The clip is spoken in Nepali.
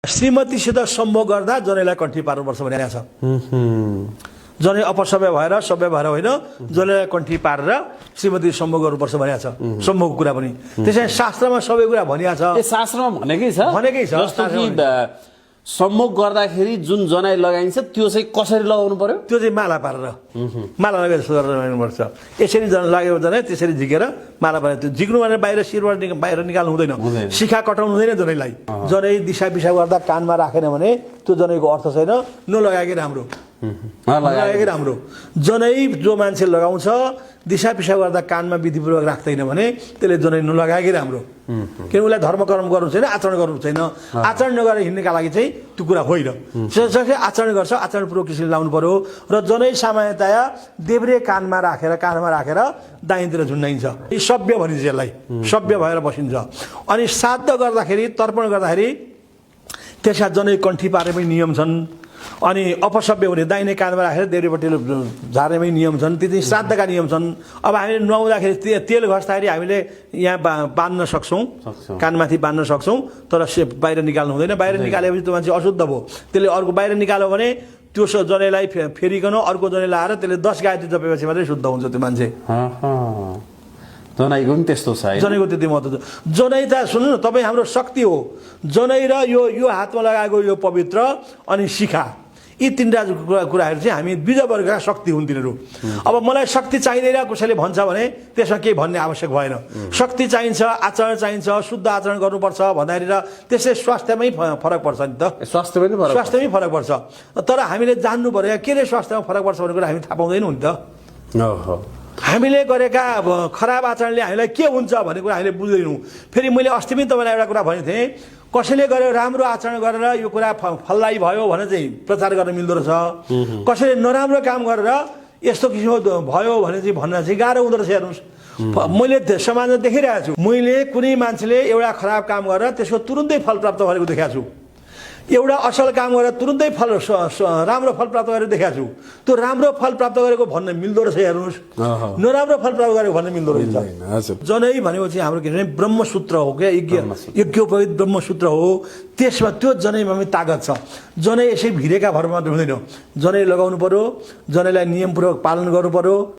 श्रीमतीसित सम्भोग गर्दा जनैलाई कण्ठी पार्नुपर्छ भनेको छ। जनै अपसभ्य भएर सभ्य भएर होइन, जनैलाई कण्ठी पारेर श्रीमती सम्भोग गर्नुपर्छ भनेको छ। सम्भोगको कुरा पनि त्यसै शास्त्रमा सबै कुरा भनिएको छ। शास्त्रमा भनेकै छ जस्तो कि सम्भोग गर्दाखेरि जुन जनाई लगाइन्छ त्यो चाहिँ कसरी लगाउनु पर्यो? त्यो चाहिँ माला पारेर माला लगेर लगाउनुपर्छ। यसरी लाग्यो जनै त्यसरी झिकेर माला पारेर त्यो झिक्नु भनेर बाहिर शिरबाट बाहिर निकाल्नु हुँदैन, शिखा कटाउनु हुँदैन जनैलाई। जनै दिशा पिसा गर्दा कानमा राखेन भने त्यो जनैको अर्थ छैन, नलगाएकै राम्रो। लगाएकै राम्रो। जनै जो मान्छे लगाउँछ दिशा पिसा गर्दा कानमा विधिपूर्वक राख्दैन भने त्यसले जनै नलगाएकै राम्रो। किन उसलाई धर्म कर्म गर्नु छैन, आचरण गर्नु छैन। आचरण नगरेर हिँड्नका लागि चाहिँ त्यो कुरा होइन। जसले आचरण गर्छ आचरणपूर्वक किसिमले लाउनु पर्यो। र जनै सामान्यतया देब्रे कानमा राखेर दाहिनेतिर झुन्डाइन्छ। यी सभ्य भनिन्छ, यसलाई सभ्य भएर बसिन्छ। अनि श्राद्ध गर्दाखेरि तर्पण गर्दाखेरि त्यसका जनै कण्ठी पार्ने पनि नियम छन्। अनि अपसभ्य हुने दाहिने कानमा राखेर देब्रेपट्टि झार्ने पनि नियम छन्। ती चाहिँ श्राद्धका नियम छन्। अब हामीले नुहाउँदाखेरि तेल घस्दाखेरि हामीले यहाँ बाँध्न सक्छौँ, कानमाथि बाँध्न सक्छौँ, तर बाहिर निकाल्नु हुँदैन। बाहिर निकालेपछि त्यो मान्छे अशुद्ध भयो। त्यसले अर्को बाहिर निकाल्यो भने त्यो जनैलाई फेरिकन अर्को जनै लाएर त्यसले 10 गायत्री जपेपछि मात्रै शुद्ध हुन्छ त्यो मान्छे। जनाईको पनि त्यस्तो छ, जनाईको त्यति महत्त्व छ। जनै त सुन्नु न, तपाईँ हाम्रो शक्ति हो। जनै र यो हातमा लगाएको यो पवित्र अनि शिखा, यी तीनटा कुराहरू चाहिँ हामी बीजवर्गका शक्ति हुन् तिनीहरू। अब मलाई शक्ति चाहिँदैन कसैले भन्छ भने त्यसमा केही भन्ने आवश्यक भएन। शक्ति चाहिन्छ, आचरण चाहिन्छ, शुद्ध आचरण गर्नुपर्छ भन्दाखेरि र त्यसले स्वास्थ्यमै फरक पर्छ नि त। स्वास्थ्यमै फरक पर्छ। तर हामीले जान्नु पर्यो के रे स्वास्थ्यमा फरक पर्छ भन्ने कुरा हामी थाहा पाउँदैनौँ नि त। हामीले गरेका खराब आचरणले हामीलाई के हुन्छ भन्ने कुरा हामीले बुझ्दैनौँ। फेरि मैले अस्ति पनि तपाईँलाई एउटा कुरा भनेको थिएँ, कसैले गरेर राम्रो आचरण गरेर यो कुरा फलदायी भयो भने चाहिँ प्रचार गर्न मिल्दो रहेछ। कसैले नराम्रो काम गरेर यस्तो किसिमको भयो भने चाहिँ भन्न चाहिँ गाह्रो हुँदो रहेछ। हेर्नुहोस्, मैले समाजमा देखिरहेको छु, मैले कुनै मान्छेले एउटा खराब काम गरेर त्यसको तुरुन्तै फल प्राप्त गरेको देखाएको छु। एउटा असल काम गरेर तुरुन्तै राम्रो फल प्राप्त गरेर देखाएको छु। त्यो राम्रो फल प्राप्त गरेको भन्न मिल्दो रहेछ। हेर्नुहोस्, नराम्रो फल प्राप्त गरेको भन्न मिल्दो रहेछ। जनै भनेको चाहिँ हाम्रो के भन्छ ब्रह्मसूत्र हो क्या, यज्ञोपवीत ब्रह्मसूत्र हो। त्यसमा त्यो जनैमा पनि तागत छ। जनै यसै भिरेका भरमा हुँदैन। जनै लगाउनु पर्यो, जनैलाई नियमपूर्वक पालन गर्नु पर्यो।